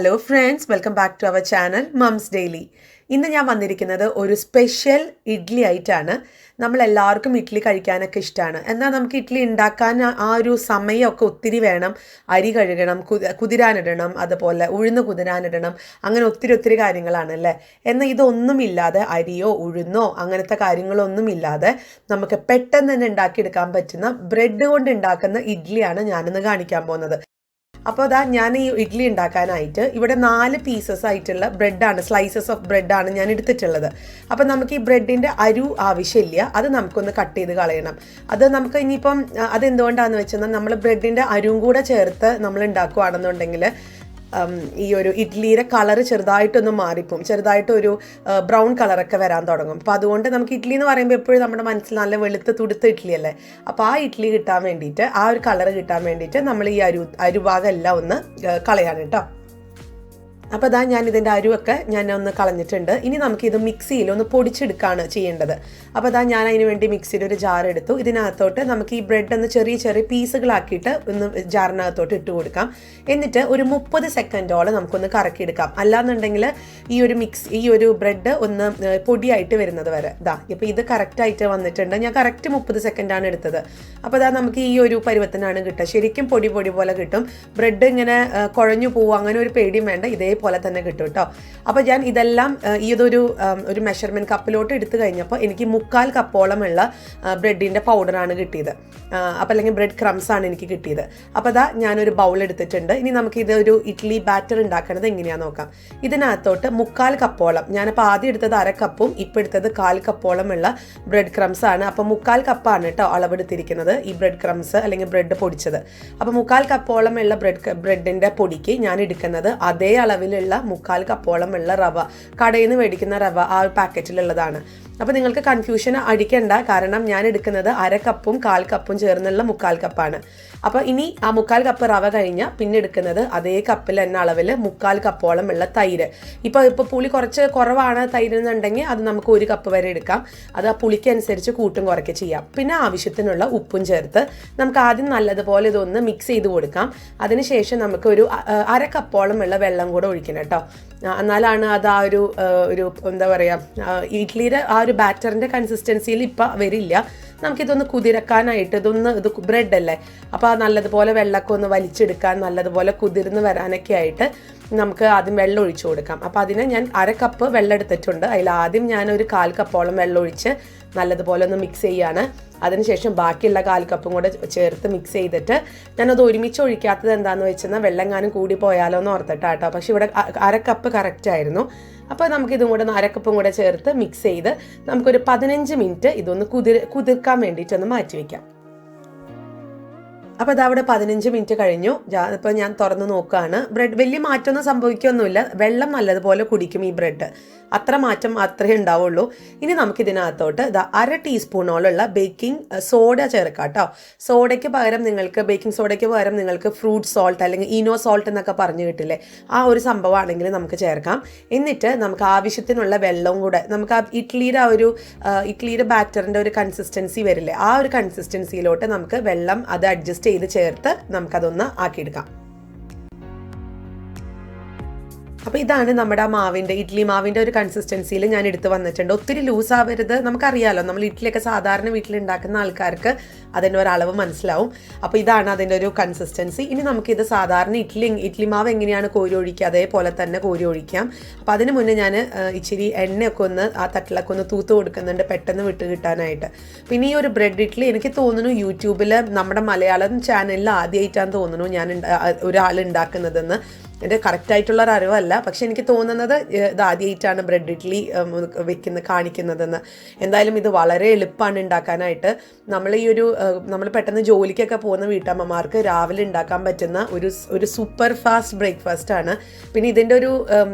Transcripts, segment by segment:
Hello friends, welcome back to our channel mums daily. ഇന്ന് ഞാൻ വന്നിരിക്കുന്നത് ഒരു സ്പെഷ്യൽ ഇഡ്ഡലി ആയിട്ടാണ്. നമ്മളെല്ലാവർക്കും ഇഡ്ഡലി കഴിക്കാനൊക്കെ ഇഷ്ടമാണ്. എന്നാൽ നമുക്ക് ഇഡ്ഡലി ഉണ്ടാക്കാൻ ആ ഒരു സമയമൊക്കെ ഒത്തിരി വേണം. അരി കഴുകണം, കുതിരാനിടണം, അതുപോലെ ഉഴുന്ന് കുതിരാനിടണം, അങ്ങനെ ഒത്തിരി കാര്യങ്ങളാണ് അല്ലേ. എന്നാൽ ഇതൊന്നുമില്ലാതെ, അരിയോ ഉഴുന്നോ അങ്ങനത്തെ കാര്യങ്ങളൊന്നുമില്ലാതെ നമുക്ക് പെട്ടെന്ന് തന്നെ ഉണ്ടാക്കിയെടുക്കാൻ പറ്റുന്ന ബ്രെഡ് കൊണ്ട് ഉണ്ടാക്കുന്ന ഇഡ്ഡലിയാണ് ഞാനിന്ന് കാണിക്കാൻ പോകുന്നത്. അപ്പോൾ അതാ ഞാൻ ഈ ഇഡ്ഡലി ഉണ്ടാക്കാനായിട്ട് ഇവിടെ 4 പീസസ് ആയിട്ടുള്ള ബ്രെഡാണ്, സ്ലൈസസ് ഓഫ് ബ്രെഡാണ് ഞാൻ എടുത്തിട്ടുള്ളത്. അപ്പോൾ നമുക്ക് ഈ ബ്രെഡിൻ്റെ ആവശ്യമില്ല, അത് നമുക്കൊന്ന് കട്ട് ചെയ്ത് കളയണം. അത് നമുക്ക് ഇനിയിപ്പം അതെന്തുകൊണ്ടാണെന്ന് വെച്ചാൽ നമ്മൾ ബ്രെഡിൻ്റെ അരിയും കൂടെ ചേർത്ത് നമ്മൾ ഉണ്ടാക്കുകയാണെന്നുണ്ടെങ്കിൽ ഈ ഒരു ഇഡ്ഡലിയുടെ കളറ് ചെറുതായിട്ടൊന്ന് മാറിപ്പോവും, ചെറുതായിട്ടൊരു ബ്രൗൺ കളറൊക്കെ വരാൻ തുടങ്ങും. അപ്പോൾ അതുകൊണ്ട് നമുക്ക് ഇഡ്ഡലി എന്ന് പറയുമ്പോൾ എപ്പോഴും നമ്മുടെ മനസ്സിൽ നല്ല വെളുത്ത് തുടുത്ത ഇഡ്ഡലി അല്ലേ. അപ്പോൾ ആ ഇഡ്ഡലി കിട്ടാൻ വേണ്ടിയിട്ട്, ആ ഒരു കളറ് കിട്ടാൻ വേണ്ടിയിട്ട് നമ്മൾ ഈ അരുഭാഗം എല്ലാം ഒന്ന് കളയാണ് കേട്ടോ. അപ്പോൾ അതാ ഞാൻ ഇതിൻ്റെ അരുവൊക്കെ ഞാൻ ഒന്ന് കളഞ്ഞിട്ടുണ്ട്. ഇനി നമുക്കിത് മിക്സിയിൽ ഒന്ന് പൊടിച്ചെടുക്കുകയാണ് ചെയ്യേണ്ടത്. അപ്പോൾ അതാ ഞാൻ അതിന് വേണ്ടി മിക്സിയിൽ ഒരു ജാർ എടുത്തു. ഇതിനകത്തോട്ട് നമുക്ക് ഈ ബ്രെഡ് ഒന്ന് ചെറിയ പീസുകളാക്കിയിട്ട് ഒന്ന് ജാറിനകത്തോട്ട് ഇട്ട് കൊടുക്കാം. എന്നിട്ട് ഒരു 30 സെക്കൻഡോളം നമുക്കൊന്ന് കറക്കിയെടുക്കാം. അല്ലാന്നുണ്ടെങ്കിൽ ഈ ഒരു ബ്രെഡ് ഒന്ന് പൊടിയായിട്ട് വരുന്നത് വരെ ഇപ്പോൾ ഇത് കറക്റ്റായിട്ട് വന്നിട്ടുണ്ട്. ഞാൻ കറക്റ്റ് 30 സെക്കൻഡാണ് എടുത്തത്. അപ്പോൾ അതാ നമുക്ക് ഈ ഒരു പരുവത്തിനാണ് കിട്ടുക. ശരിക്കും പൊടി പോലെ കിട്ടും. ബ്രെഡ് ഇങ്ങനെ കുഴഞ്ഞു പോകും അങ്ങനെ ഒരു പേടിയും വേണ്ട, ഇതേപോലെ തന്നെ കിട്ടും കേട്ടോ. അപ്പോൾ ഞാൻ ഇതെല്ലാം ഒരു മെഷർമെൻറ്റ് കപ്പിലോട്ട് എടുത്തു കഴിഞ്ഞപ്പോൾ എനിക്ക് 3/4 കപ്പോളമുള്ള ബ്രെഡിൻ്റെ പൗഡറാണ് കിട്ടിയത്. അപ്പോൾ അല്ലെങ്കിൽ ബ്രെഡ് ക്രംസ് ആണ് എനിക്ക് കിട്ടിയത്. അപ്പോൾ അതാ ഞാനൊരു ബൗൾ എടുത്തിട്ടുണ്ട്. ഇനി നമുക്ക് ഇതൊരു ഇഡ്ഡലി ബാറ്റർ ഉണ്ടാക്കുന്നത് എങ്ങനെയാണെന്ന് നോക്കാം. ഇതിനകത്തോട്ട് 3/4 കപ്പോളം, ഞാനിപ്പോൾ ആദ്യം എടുത്തത് 1/2 കപ്പും ഇപ്പോൾ എടുത്തത് 1/4 കപ്പോളമുള്ള ബ്രെഡ് ക്രംസ് ആണ്. അപ്പോൾ 3/4 കപ്പാണ് കേട്ടോ അളവെടുത്തിരിക്കുന്നത് ഈ ബ്രെഡ് ക്രംസ് അല്ലെങ്കിൽ ബ്രെഡ് പൊടിച്ചത്. അപ്പോൾ 3/4 കപ്പോളമുള്ള ബ്രെഡിൻ്റെ പൊടിക്ക് ഞാൻ എടുക്കുന്നത് അതേ അളവിലുള്ള 3/4 കപ്പോളമുള്ള റവ, കടയിൽ നിന്ന് മേടിക്കുന്ന റവ, ആ ഒരു പാക്കറ്റിലുള്ളതാണ്. അപ്പോൾ നിങ്ങൾക്ക് കൺഫ്യൂഷൻ അടിക്കണ്ട, കാരണം ഞാൻ എടുക്കുന്നത് 1/2 കപ്പും 1/4 കപ്പും ചേർന്നുള്ള 3/4 കപ്പാണ്. അപ്പോൾ ഇനി ആ 3/4 കപ്പ് റവ കഴിഞ്ഞാൽ പിന്നെ എടുക്കുന്നത് അതേ കപ്പിൽ തന്നെ അളവിൽ 3/4 കപ്പോളം ഉള്ള തൈര്. ഇപ്പോൾ പുളി കുറച്ച് കുറവാണ് തൈര് എന്നുണ്ടെങ്കിൽ അത് നമുക്ക് 1 കപ്പ് വരെ എടുക്കാം. അത് ആ പുളിക്കനുസരിച്ച് കൂട്ടും കുറയ്ക്ക് ചെയ്യാം. പിന്നെ ആവശ്യത്തിനുള്ള ഉപ്പും ചേർത്ത് നമുക്ക് ആദ്യം നല്ലതുപോലെ ഇതൊന്ന് മിക്സ് ചെയ്ത് കൊടുക്കാം. അതിനുശേഷം നമുക്ക് ഒരു 1/2 കപ്പോളം ഉള്ള വെള്ളം കൂടെ ഒഴിക്കണം കേട്ടോ. എന്നാലാണ് അത് ആ ഒരു എന്താ പറയുക, ഇഡ്ഡലിയുടെ ആ ഒരു ബാറ്ററിൻ്റെ കൺസിസ്റ്റൻസിയിൽ ഇപ്പം വരില്ല. നമുക്കിതൊന്ന് കുതിരക്കാനായിട്ട് ഇത് ബ്രെഡ് അല്ലേ, അപ്പോൾ നല്ലതുപോലെ വെള്ളമൊക്കെ ഒന്ന് വലിച്ചെടുക്കാൻ, നല്ലതുപോലെ കുതിർന്ന് വരാനൊക്കെ ആയിട്ട് നമുക്ക് ആദ്യം വെള്ളം ഒഴിച്ചു കൊടുക്കാം. അപ്പോൾ അതിന് ഞാൻ 1/2 കപ്പ് വെള്ളം എടുത്തിട്ടുണ്ട്. അതിൽ ആദ്യം ഞാനൊരു 1/4 കപ്പോളം വെള്ളം ഒഴിച്ച് നല്ലതുപോലെ ഒന്ന് മിക്സ് ചെയ്യാണ്. അതിനുശേഷം ബാക്കിയുള്ള 1/4 കപ്പും കൂടെ ചേർത്ത് മിക്സ് ചെയ്തിട്ട് ഞാനത് ഒരുമിച്ച് ഒഴിക്കാത്തത് എന്താണെന്ന് വെച്ചാൽ വെള്ളങ്ങാനും കൂടി പോയാലോ എന്ന് ഓർത്തിട്ടാട്ടോ. പക്ഷേ ഇവിടെ 1/2 കപ്പ് കറക്റ്റ് ആയിരുന്നു. അപ്പോൾ നമുക്കിതും കൂടെ 1/2 കപ്പും കൂടെ ചേർത്ത് മിക്സ് ചെയ്ത് നമുക്കൊരു 15 മിനിറ്റ് ഇതൊന്ന് കുതിർക്കാൻ വേണ്ടിയിട്ടൊന്ന് മാറ്റി വയ്ക്കാം. അപ്പോൾ അതവിടെ 15 മിനിറ്റ് കഴിഞ്ഞു. ഇപ്പോൾ ഞാൻ തുറന്ന് നോക്കുകയാണ്. ബ്രെഡ് വലിയ മാറ്റമൊന്നും സംഭവിക്കുകയൊന്നുമില്ല. വെള്ളം നല്ലതുപോലെ കുടിക്കും ഈ ബ്രെഡ്, അത്ര മാറ്റം മാത്രമേ ഉണ്ടാവുള്ളൂ. ഇനി നമുക്കിതിനകത്തോട്ട് 1/2 ടീസ്പൂണോളമുള്ള ബേക്കിംഗ് സോഡ ചേർക്കാം കേട്ടോ. ബേക്കിംഗ് സോഡയ്ക്ക് പകരം നിങ്ങൾക്ക് ഫ്രൂട്ട് സോൾട്ട് അല്ലെങ്കിൽ ഇനോ സോൾട്ട് എന്നൊക്കെ പറഞ്ഞു കിട്ടില്ലേ, ആ ഒരു സംഭവമാണെങ്കിൽ നമുക്ക് ചേർക്കാം. എന്നിട്ട് നമുക്ക് ആവശ്യത്തിനുള്ള വെള്ളവും കൂടെ നമുക്ക് ആ ഇഡ്ഡലിയുടെ ബാറ്ററിൻ്റെ ഒരു കൺസിസ്റ്റൻസി വരില്ലേ, ആ ഒരു കൺസിസ്റ്റൻസിയിലോട്ട് നമുക്ക് വെള്ളം അത് അഡ്ജസ്റ്റ് ചെയ്ത് ചേർത്ത് നമുക്കതൊന്ന് ആക്കിയെടുക്കാം. അപ്പോൾ ഇതാണ് നമ്മുടെ ഇഡ്ഡലി മാവിൻ്റെ ഒരു കൺസിസ്റ്റൻസിയിൽ ഞാൻ എടുത്ത് വന്നിട്ടുണ്ട്. ഒത്തിരി ലൂസ് ആവരുത്. നമുക്കറിയാമല്ലോ, നമ്മൾ ഇഡ്ഡലിയൊക്കെ സാധാരണ വീട്ടിലുണ്ടാക്കുന്ന ആൾക്കാർക്ക് അതിൻ്റെ ഒരളവ് മനസ്സിലാവും. അപ്പോൾ ഇതാണ് അതിൻ്റെ ഒരു കൺസിസ്റ്റൻസി. ഇനി നമുക്കിത് സാധാരണ ഇഡ്ഡലി മാവ് എങ്ങനെയാണ് കോരി ഒഴിക്കുക അതേപോലെ തന്നെ കോരി ഒഴിക്കാം. അപ്പോൾ അതിന് മുന്നേ ഞാൻ ഇച്ചിരി എണ്ണയൊക്കെ ഒന്ന് ആ തട്ടിലൊക്കെ ഒന്ന് തൂത്ത് കൊടുക്കുന്നുണ്ട്, പെട്ടെന്ന് വിട്ട് കിട്ടാനായിട്ട്. പിന്നെ ഈ ഒരു ബ്രെഡ് ഇഡ്ഡലി എനിക്ക് തോന്നുന്നു യൂട്യൂബിൽ നമ്മുടെ മലയാളം ചാനലിൽ ആദ്യമായിട്ടാണ് തോന്നുന്നു ഞാൻ ഒരാൾ ഉണ്ടാക്കുന്നതെന്ന്. എൻ്റെ കറക്റ്റായിട്ടുള്ള ഒരു അറിവല്ല, പക്ഷെ എനിക്ക് തോന്നുന്നത് ഇത് ആദ്യമായിട്ടാണ് ബ്രെഡ് ഇഡ്ഡലി കാണിക്കുന്നതെന്ന്. എന്തായാലും ഇത് വളരെ എളുപ്പമാണ് ഉണ്ടാക്കാനായിട്ട്. നമ്മൾ പെട്ടെന്ന് ജോലിക്കൊക്കെ പോകുന്ന വീട്ടമ്മമാർക്ക് രാവിലെ ഉണ്ടാക്കാൻ പറ്റുന്ന ഒരു സൂപ്പർ ഫാസ്റ്റ് ബ്രേക്ക്ഫാസ്റ്റ് ആണ്. പിന്നെ ഇതിൻ്റെ ഒരു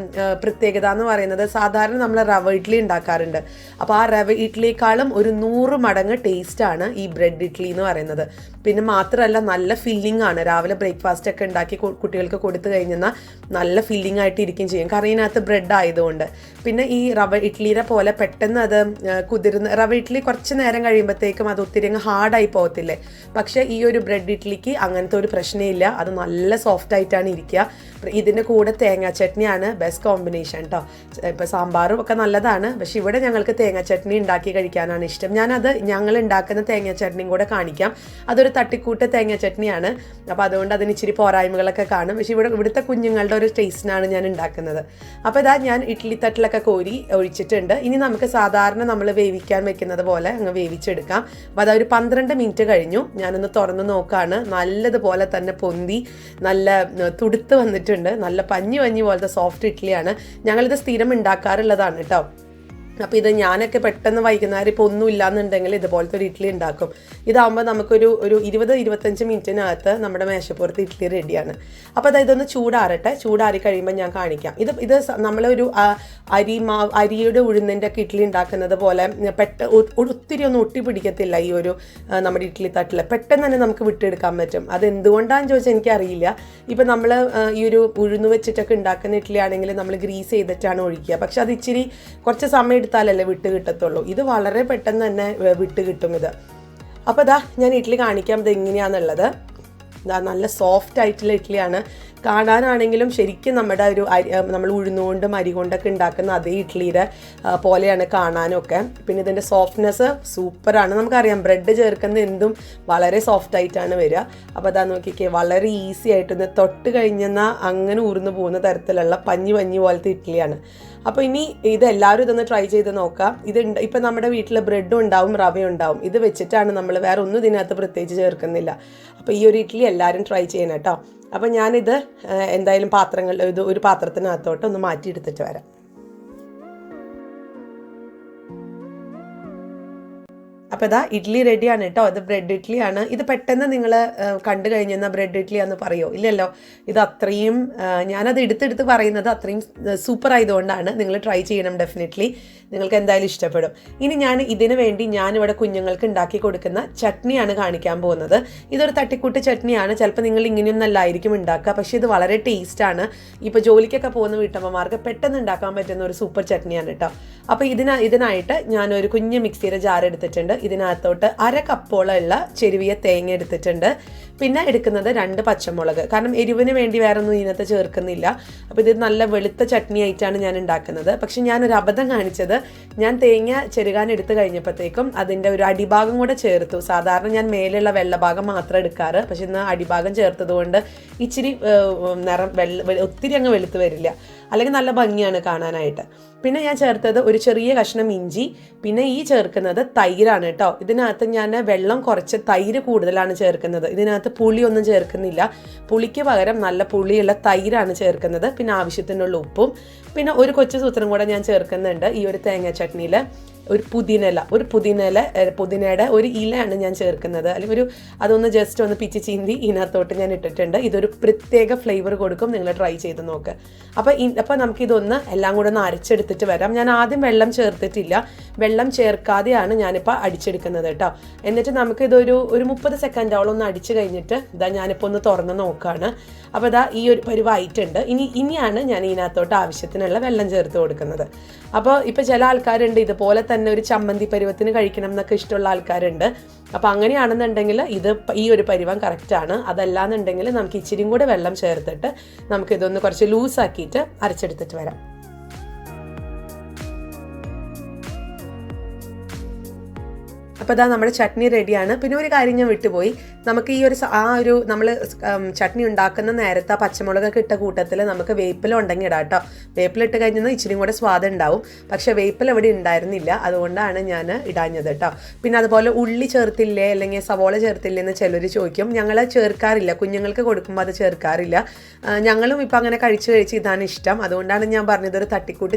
പ്രത്യേകത എന്ന് പറയുന്നത്, സാധാരണ നമ്മൾ റവ ഇഡ്ഡലി ഉണ്ടാക്കാറുണ്ട്. അപ്പോൾ ആ റവ ഇഡ്ഡലിയേക്കാളും ഒരു 100 മടങ്ങ് ടേസ്റ്റാണ് ഈ ബ്രെഡ് ഇഡ്ഡലി എന്ന് പറയുന്നത്. പിന്നെ മാത്രമല്ല നല്ല ഫില്ലിംഗ് ആണ്. രാവിലെ ബ്രേക്ക്ഫാസ്റ്റ് ഒക്കെ ഉണ്ടാക്കി കുട്ടികൾക്ക് കൊടുത്തു കഴിഞ്ഞാൽ നല്ല ഫില്ലിംഗ് ആയിട്ട് ഇരിക്കുകയും ചെയ്യും, കാരണം ഇതിനകത്ത് ബ്രെഡ് ആയതുകൊണ്ട്. പിന്നെ ഈ റവ ഇഡ്ഡലിയുടെ പോലെ പെട്ടെന്ന് അത് റവ ഇഡ്ഡലി കുറച്ച് നേരം കഴിയുമ്പോഴത്തേക്കും അത് ഒത്തിരി അങ്ങ് ഹാർഡായി പോകത്തില്ലേ. പക്ഷേ ഈ ഒരു ബ്രെഡ് ഇഡ്ഡലിക്ക് അങ്ങനത്തെ ഒരു പ്രശ്നമില്ല, അത് നല്ല സോഫ്റ്റ് ആയിട്ടാണ് ഇരിക്കുക. ഇതിൻ്റെ കൂടെ തേങ്ങാ ചട്നിയാണ് ബെസ്റ്റ് കോമ്പിനേഷൻ കേട്ടോ. ഇപ്പോൾ സാമ്പാറും ഒക്കെ നല്ലതാണ്, പക്ഷേ ഇവിടെ ഞങ്ങൾക്ക് തേങ്ങാ ചട്നി ഉണ്ടാക്കി കഴിക്കാനാണ് ഇഷ്ടം. ഞങ്ങൾ ഉണ്ടാക്കുന്ന തേങ്ങാ ചട്നിയും കൂടെ കാണിക്കാം. അതൊരു തട്ടിക്കൂട്ട് തേങ്ങാ ചട്നിയാണ്, അപ്പോൾ അതുകൊണ്ട് അതിന് ഇച്ചിരി പോരായ്മകളൊക്കെ കാണും. പക്ഷേ ഇവിടുത്തെ കുഞ്ഞുങ്ങളുടെ ഒരു ടേസ്റ്റിനാണ് ഞാൻ ഉണ്ടാക്കുന്നത്. അപ്പോൾ ഇതാ ഞാൻ ഇഡ്ഡലി തട്ടിലൊക്കെ കോരി ഒഴിച്ചിട്ടുണ്ട്. ഇനി നമുക്ക് സാധാരണ നമ്മൾ വേവിക്കാൻ വെക്കുന്നത് പോലെ അങ്ങ് വേവിച്ചെടുക്കാം. അപ്പോൾ അതൊരു 12 മിനിറ്റ് കഴിഞ്ഞു. ഞാനൊന്ന് തുറന്ന് നോക്കുകയാണ്. നല്ലതുപോലെ തന്നെ പൊന്തി നല്ല തുടുത്ത് വന്നിട്ടുണ്ട്. നല്ല പഞ്ഞി പോലത്തെ സോഫ്റ്റ് ഇഡ്ഡലിയാണ്. ഞങ്ങളിത് സ്ഥിരം ഉണ്ടാക്കാറുള്ളതാണ് കേട്ടോ. അപ്പോൾ ഇത് ഞാനൊക്കെ പെട്ടെന്ന് വൈകുന്നേരം ഇപ്പോൾ ഒന്നും ഇല്ലാന്നുണ്ടെങ്കിൽ ഇതുപോലത്തെ ഒരു ഇഡ്ഡലി ഉണ്ടാക്കും. ഇതാകുമ്പോൾ നമുക്കൊരു 20-25 മിനിറ്റിനകത്ത് നമ്മുടെ മേശപ്പുറത്ത് ഇഡ്ഡലി റെഡിയാണ്. അപ്പോൾ ഇതൊന്ന് ചൂടാറി കഴിയുമ്പോൾ ഞാൻ കാണിക്കാം. ഇത് നമ്മളൊരു അരിയുടെ ഉഴുന്നിൻ്റെ ഒക്കെ ഇഡ്ഡലി ഉണ്ടാക്കുന്നത് പോലെ ഒത്തിരി ഒന്നും ഒട്ടി പിടിക്കത്തില്ല ഈ ഒരു നമ്മുടെ ഇഡ്ഡലി തട്ടിൽ. പെട്ടെന്ന് തന്നെ നമുക്ക് വിട്ടെടുക്കാൻ പറ്റും. അതെന്തുകൊണ്ടാണെന്ന് ചോദിച്ചാൽ എനിക്കറിയില്ല. ഇപ്പം നമ്മൾ ഈ ഒരു ഉഴുന്ന് വെച്ചിട്ടൊക്കെ ഉണ്ടാക്കുന്ന ഇഡ്ഡലി ആണെങ്കിൽ നമ്മൾ ഗ്രീസ് ചെയ്തിട്ടാണ് ഒഴിക്കുക. പക്ഷെ അത് ഇച്ചിരി കുറച്ച് സമയം എടുത്താലല്ലേ വിട്ട് കിട്ടത്തുള്ളൂ. ഇത് വളരെ പെട്ടെന്ന് തന്നെ വിട്ട് കിട്ടും ഇത്. അപ്പോൾ ഞാൻ ഇഡ്ഡലി കാണിക്കാം ഇത് എങ്ങനെയാണെന്നുള്ളത്. നല്ല സോഫ്റ്റ് ആയിട്ടുള്ള ഇഡ്ഡലിയാണ്. കാണാനാണെങ്കിലും ശരിക്കും നമ്മുടെ നമ്മൾ ഉഴുന്നുകൊണ്ടും അരി കൊണ്ടൊക്കെ ഉണ്ടാക്കുന്ന അതേ ഇഡ്ഡലിയുടെ പോലെയാണ് കാണാനൊക്കെ. പിന്നെ ഇതിൻ്റെ സോഫ്റ്റ്നെസ് സൂപ്പറാണ്. നമുക്കറിയാം ബ്രെഡ് ചേർക്കുന്ന എന്തും വളരെ സോഫ്റ്റ് ആയിട്ടാണ് വരിക. അപ്പോൾ നോക്കിക്കേ, വളരെ ഈസി ആയിട്ടൊന്ന് തൊട്ട് കഴിഞ്ഞെന്നാൽ അങ്ങനെ ഊർന്നു പോകുന്ന തരത്തിലുള്ള പഞ്ഞി പോലത്തെ ഇഡ്ഡലിയാണ്. അപ്പോൾ ഇനി ഇതെല്ലാവരും ഇതൊന്ന് ട്രൈ ചെയ്ത് നോക്കാം. ഇപ്പം നമ്മുടെ വീട്ടിൽ ബ്രെഡും ഉണ്ടാവും, റവയും ഉണ്ടാവും. ഇത് വെച്ചിട്ടാണ് നമ്മൾ വേറെ ഒന്നും ഇതിനകത്ത് പ്രത്യേകിച്ച് ചേർക്കുന്നില്ല. അപ്പോൾ ഈ ഒരു ഇഡ്ഡലി എല്ലാവരും ട്രൈ ചെയ്യണം കേട്ടോ. അപ്പോൾ ഞാനിത് എന്തായാലും ഒരു പാത്രത്തിനകത്തോട്ട് ഒന്ന് മാറ്റിയെടുത്തിട്ട് വരാം. അപ്പോൾ ഇഡ്ഡലി റെഡിയാണ് കേട്ടോ. ഇത് ബ്രെഡ് ഇഡ്ഡലിയാണ്. ഇത് പെട്ടെന്ന് നിങ്ങൾ കണ്ടു കഴിഞ്ഞാൽ ബ്രെഡ് ഇഡ്ഡലിയാന്ന് പറയുമോ? ഇല്ലല്ലോ. ഇത് അത്രയും ഞാനത് എടുത്തെടുത്ത് പറയുന്നത് അത്രയും സൂപ്പർ ആയതുകൊണ്ടാണ്. നിങ്ങൾ ട്രൈ ചെയ്യണം, ഡെഫിനറ്റ്ലി നിങ്ങൾക്ക് എന്തായാലും ഇഷ്ടപ്പെടും. ഇനി ഇതിന് വേണ്ടി ഞാനിവിടെ കുഞ്ഞുങ്ങൾക്ക് ഉണ്ടാക്കി കൊടുക്കുന്ന ചട്നിയാണ് കാണിക്കാൻ പോകുന്നത്. ഇതൊരു തട്ടിക്കൂട്ട് ചട്നിയാണ്. ചിലപ്പോൾ നിങ്ങൾ ഇങ്ങനെയൊന്നല്ലായിരിക്കും ഉണ്ടാക്കുക, പക്ഷേ ഇത് വളരെ ടേസ്റ്റാണ്. ഇപ്പോൾ ജോലിക്കൊക്കെ പോകുന്ന വീട്ടമ്മമാർക്ക് പെട്ടെന്ന് ഉണ്ടാക്കാൻ പറ്റുന്ന ഒരു സൂപ്പർ ചട്നിയാണ് കേട്ടോ. അപ്പോൾ ഇതിനായിട്ട് ഞാനൊരു കുഞ്ഞ് മിക്സിയുടെ ജാർ എടുത്തിട്ടുണ്ട്. ഇതിനകത്തോട്ട് 1/2 കപ്പോളമുള്ള ചെരുവിയ തേങ്ങ എടുത്തിട്ടുണ്ട്. പിന്നെ എടുക്കുന്നത് 2 പച്ചമുളക്. കാരണം എരിവിന് വേണ്ടി വേറെ ഒന്നും ഇതിനകത്ത് ചേർക്കുന്നില്ല. അപ്പോൾ ഇത് നല്ല വെളുത്ത ചട്നി ആയിട്ടാണ് ഞാൻ ഉണ്ടാക്കുന്നത്. പക്ഷെ ഞാനൊരു അബദ്ധം കാണിച്ചത്, ഞാൻ തേങ്ങ ചെരുകാൻ എടുത്തു കഴിഞ്ഞപ്പോഴത്തേക്കും അതിൻ്റെ ഒരു അടിഭാഗം കൂടെ ചേർത്തു. സാധാരണ ഞാൻ മേലുള്ള വെള്ളഭാഗം മാത്രം എടുക്കാറ്, പക്ഷെ ഇന്ന് അടിഭാഗം ചേർത്തത് കൊണ്ട് ഇച്ചിരി നിറം ഒത്തിരി അങ്ങ് വെളുത്ത് വരില്ല, അല്ലെങ്കിൽ നല്ല ഭംഗിയാണ് കാണാനായിട്ട്. പിന്നെ ഞാൻ ചേർത്തത് ഒരു ചെറിയ കഷ്ണം ഇഞ്ചി. പിന്നെ ഈ ചേർക്കുന്നത് തൈരാണ് കേട്ടോ. ഇതിനകത്ത് ഞാൻ വെള്ളം കുറച്ച് തൈര് കൂടുതലാണ് ചേർക്കുന്നത്. ഇതിനകത്ത് പുളിയൊന്നും ചേർക്കുന്നില്ല. പുളിക്ക് പകരം നല്ല പുളിയുള്ള തൈരാണ് ചേർക്കുന്നത്. പിന്നെ ആവശ്യത്തിനുള്ള ഉപ്പും. പിന്നെ ഒരു കൊച്ചു സൂത്രം കൂടെ ഞാൻ ചേർക്കുന്നുണ്ട് ഈ ഒരു തേങ്ങ ചട്നിയിൽ. ഒരു പുതിനയുടെ ഒരു ഇലയാണ് ഞാൻ ചേർക്കുന്നത്. അല്ലെങ്കിൽ അതൊന്ന് ജസ്റ്റ് ഒന്ന് പിച്ചി ചീന്തി ഇതിനകത്തോട്ട് ഞാൻ ഇട്ടിട്ടുണ്ട്. ഇതൊരു പ്രത്യേക ഫ്ലേവർ കൊടുക്കും. നിങ്ങൾ ട്രൈ ചെയ്ത് നോക്ക്. അപ്പോൾ നമുക്കിതൊന്ന് എല്ലാം കൂടെ ഒന്ന് അരച്ചെടുത്തിട്ട് വരാം. ഞാൻ ആദ്യം വെള്ളം ചേർത്തിട്ടില്ല, വെള്ളം ചേർക്കാതെയാണ് ഞാനിപ്പോൾ അടിച്ചെടുക്കുന്നത് കേട്ടോ. എന്നിട്ട് നമുക്കിതൊരു 30 സെക്കൻഡോളം ഒന്ന് അടിച്ചു കഴിഞ്ഞിട്ട് ഞാനിപ്പോൾ ഒന്ന് തുറന്ന് നോക്കുകയാണ്. അപ്പോൾ ഈ ഒരു പരുവായിട്ടുണ്ട്. ഇനിയാണ് ഞാൻ ഇതിനകത്തോട്ട് ആവശ്യത്തിനുള്ള വെള്ളം ചേർത്ത് കൊടുക്കുന്നത്. അപ്പോൾ ഇപ്പോൾ ചില ആൾക്കാരുണ്ട് ഇതുപോലെ തന്നെ ഒരു ചമ്മന്തി പരുവത്തിന് കഴിക്കണം എന്നൊക്കെ ഇഷ്ടമുള്ള ആൾക്കാരുണ്ട്. അപ്പോൾ അങ്ങനെയാണെന്നുണ്ടെങ്കിൽ ഈ ഒരു പരുവം കറക്റ്റാണ്. അതല്ലാന്നുണ്ടെങ്കിൽ നമുക്ക് ഇച്ചിരിയും കൂടെ വെള്ളം ചേർത്തിട്ട് നമുക്കിതൊന്ന് കുറച്ച് ലൂസാക്കിയിട്ട് അരച്ചെടുത്തിട്ട് വരാം. അപ്പോൾ നമ്മുടെ ചട്നി റെഡിയാണ്. പിന്നെ ഒരു കാര്യം ഞാൻ വിട്ടുപോയി, നമുക്ക് ഈ നമ്മൾ ചട്നി ഉണ്ടാക്കുന്ന നേരത്തെ പച്ചമുളകൊക്കെ ഇട്ട കൂട്ടത്തിൽ നമുക്ക് വേപ്പില ഉണ്ടെങ്കിൽ ഇടാം കേട്ടോ. വേപ്പിലിട്ട് കഴിഞ്ഞാൽ ഇച്ചിരി കൂടെ സ്വാദം ഉണ്ടാവും. പക്ഷേ വേപ്പില ഇവിടെ ഉണ്ടായിരുന്നില്ല, അതുകൊണ്ടാണ് ഞാൻ ഇടാഞ്ഞത് കേട്ടോ. പിന്നെ അതുപോലെ ഉള്ളി ചേർത്തില്ലേ അല്ലെങ്കിൽ സവോള ചേർത്തില്ലേ എന്ന് ചിലർ ചോദിക്കും. ഞങ്ങൾ ചേർക്കാറില്ല, കുഞ്ഞുങ്ങൾക്ക് കൊടുക്കുമ്പോൾ അത് ചേർക്കാറില്ല. ഞങ്ങളും ഇപ്പം അങ്ങനെ കഴിച്ച് ഇതാണ് ഇഷ്ടം. അതുകൊണ്ടാണ് ഞാൻ പറഞ്ഞത് ഒരു തട്ടിക്കൂട്ട്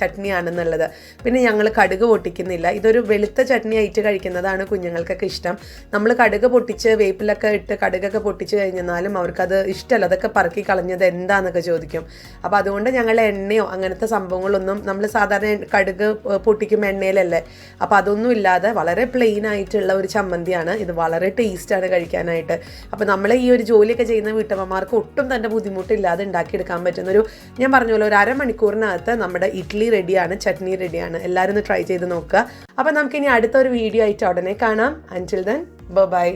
ചട്നിയാണെന്നുള്ളത്. പിന്നെ ഞങ്ങൾ കടുക് പൊട്ടിക്കുന്നില്ല. ഇതൊരു വെളുത്ത ചട്നി ആയിട്ട് കഴിക്കുന്നതാണ് കുഞ്ഞുങ്ങൾക്കൊക്കെ ഇഷ്ടം. നമ്മൾ കടുക് പൊട്ടിച്ച് വേപ്പിലൊക്കെ ഇട്ട് കടുകൊക്കെ പൊട്ടിച്ച് കഴിഞ്ഞാലും അവർക്കത് ഇഷ്ടമല്ല. അതൊക്കെ പറക്കി കളഞ്ഞത് എന്താണെന്നൊക്കെ ചോദിക്കും. അപ്പോൾ അതുകൊണ്ട് ഞങ്ങൾ എണ്ണയോ അങ്ങനത്തെ സംഭവങ്ങളൊന്നും, നമ്മൾ സാധാരണ കടുക് പൊട്ടിക്കുമ്പോൾ എണ്ണയിലല്ലേ, അപ്പോൾ അതൊന്നും ഇല്ലാതെ വളരെ പ്ലെയിൻ ആയിട്ടുള്ള ഒരു ചമ്മന്തിയാണ് ഇത്. വളരെ ടേസ്റ്റാണ് കഴിക്കാനായിട്ട്. അപ്പോൾ നമ്മൾ ഈ ഒരു ജോലിയൊക്കെ ചെയ്യുന്ന വീട്ടമ്മമാർക്ക് ഒട്ടും തന്നെ ബുദ്ധിമുട്ടില്ലാതെ ഉണ്ടാക്കിയെടുക്കാൻ പറ്റുന്നൊരു, ഞാൻ പറഞ്ഞല്ലോ, ഒരു അരമണിക്കൂറിനകത്ത് നമ്മുടെ ഇഡ്ഡലി റെഡിയാണ്, ചട്നി റെഡിയാണ്. എല്ലാവരും ഒന്ന് ട്രൈ ചെയ്ത് നോക്കുക. അപ്പോൾ നമുക്കിനി അടുത്തൊരു വീഡിയോ ആയിട്ട് ഉടനെ കാണാം. അൻറ്റിൽ ദെൻ ബൈ.